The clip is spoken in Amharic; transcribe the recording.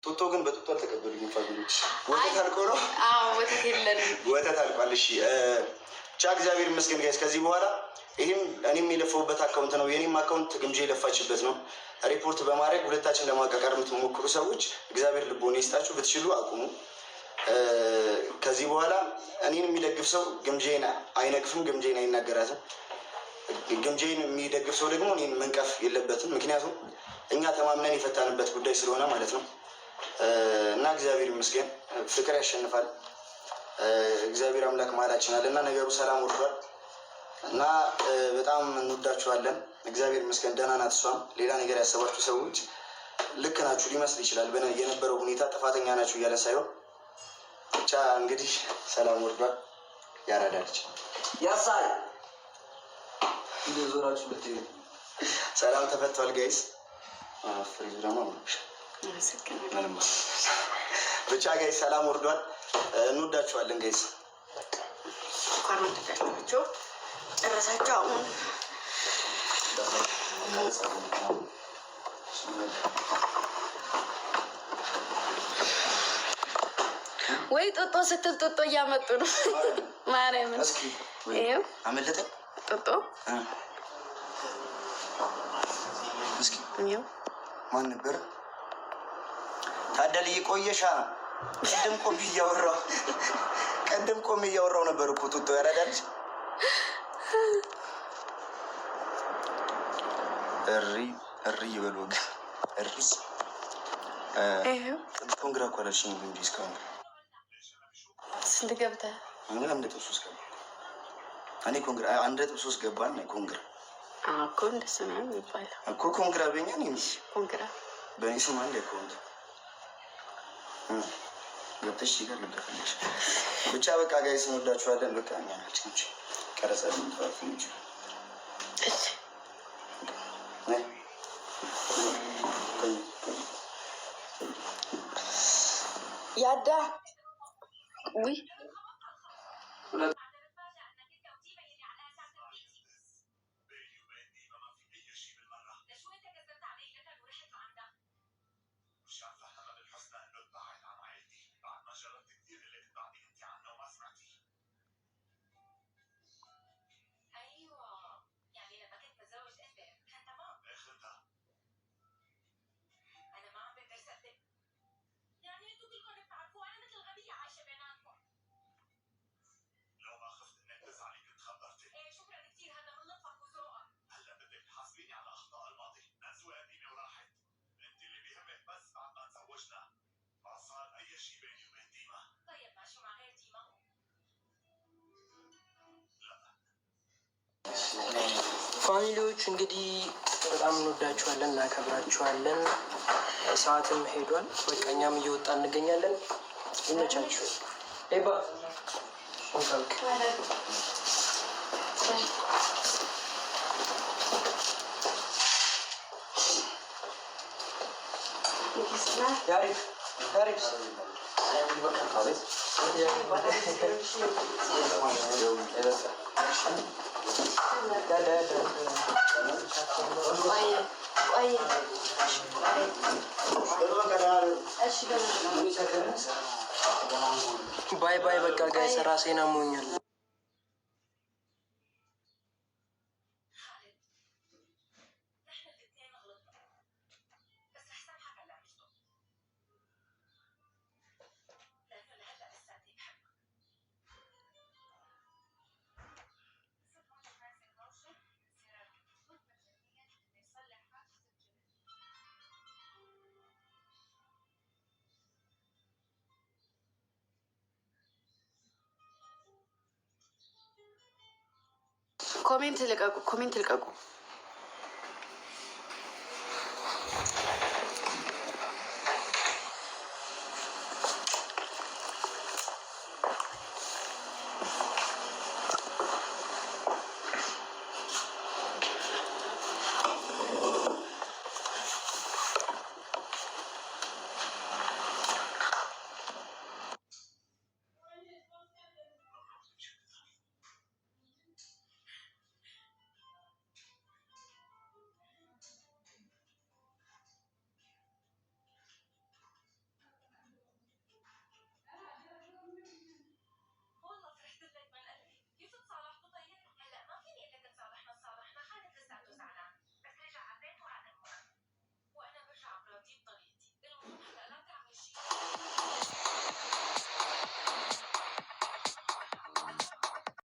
ጡጦ ግን በጡጦ አልተቀበሉኝም ፋሚሊዎች። ወተት አልቆ ነው። ወተት የለንም፣ ወተት አልቋል። እሺ ብቻ እግዚአብሔር ይመስገን ጋይስ። ከዚህ በኋላ ይህም እኔም የለፈውበት አካውንት ነው፣ የኔም አካውንት ግምጃ የለፋችበት ነው። ሪፖርት በማድረግ ሁለታችን ለማቃቀር የምትሞክሩ ሰዎች እግዚአብሔር ልቦና ይስጣችሁ፣ ብትችሉ አቁሙ። ከዚህ በኋላ እኔን የሚደግፍ ሰው ግምጄን አይነቅፍም፣ ግምጄን አይናገራትም። ግምጄን የሚደግፍ ሰው ደግሞ እኔን መንቀፍ የለበትም። ምክንያቱም እኛ ተማምነን የፈታንበት ጉዳይ ስለሆነ ማለት ነው። እና እግዚአብሔር ይመስገን ፍቅር ያሸንፋል። እግዚአብሔር አምላክ መሀላችን አለ እና ነገሩ ሰላም ወርዷል እና በጣም እንወዳችኋለን። እግዚአብሔር ይመስገን ደህና ናት እሷም። ሌላ ነገር ያሰባችሁ ሰዎች ልክ ናችሁ ሊመስል ይችላል። የነበረው ሁኔታ ጥፋተኛ ናችሁ እያለ ሳይሆን ብቻ እንግዲህ ሰላም ወርዷል። ያራዳለች ያሳይ ዞራችሁ ብትይ ሰላም ተፈቷል ጋይስ። ፍሪዝ ደግሞ ብቻ ጋይስ ሰላም ወርዷል። እንወዳችኋለን ጋይስ። እንኳን ወደዳችሁ ጨረሳችሁ። አሁን ወይ ጦጦ ስትል ጦጦ እያመጡ ነው። ማርያምን ይሄው አመለጠኝ ጦጦ እስኪ ይሄው ማን ነበር? ታደል እየቆየሻ ቀደም ቆሜ እያወራሁ ነበር እኮ ጡጦ ያራዳልሽ። እሪ ይበሉ እሪ ኮንግራ እኮ አላልሽኝ እንጂ እስካሁን ስንት ገብተህ? እኔ 1.3 ገባ። እኔ ኮንግራ 1.3 ገባን። ኮንግራ እኮ እንደሱ ነው የሚባለው እኮ ኮንግራ በእኛ ነው። ኮንግራ በእኔ ስም አንድ አካውንት ገብተሽ ይገር ልደፈልሽ ብቻ በቃ ጋይስ እንወዳችኋለን። በቃ እኛ ናችን ቀረጸልን ታፍንጭ እሺ ያዳ ውይ ፋሚሊዎች እንግዲህ በጣም እንወዳችኋለን፣ እናከብራችኋለን። ሰዓትም ሄዷል። በቃ እኛም እየወጣ እንገኛለን። ይመቻችሁ። ኤባ ያሪፍ ባይ ባይ። በቃ ጋይስ ራሴን አሞኛል። ኮሜንት ልቀቁ።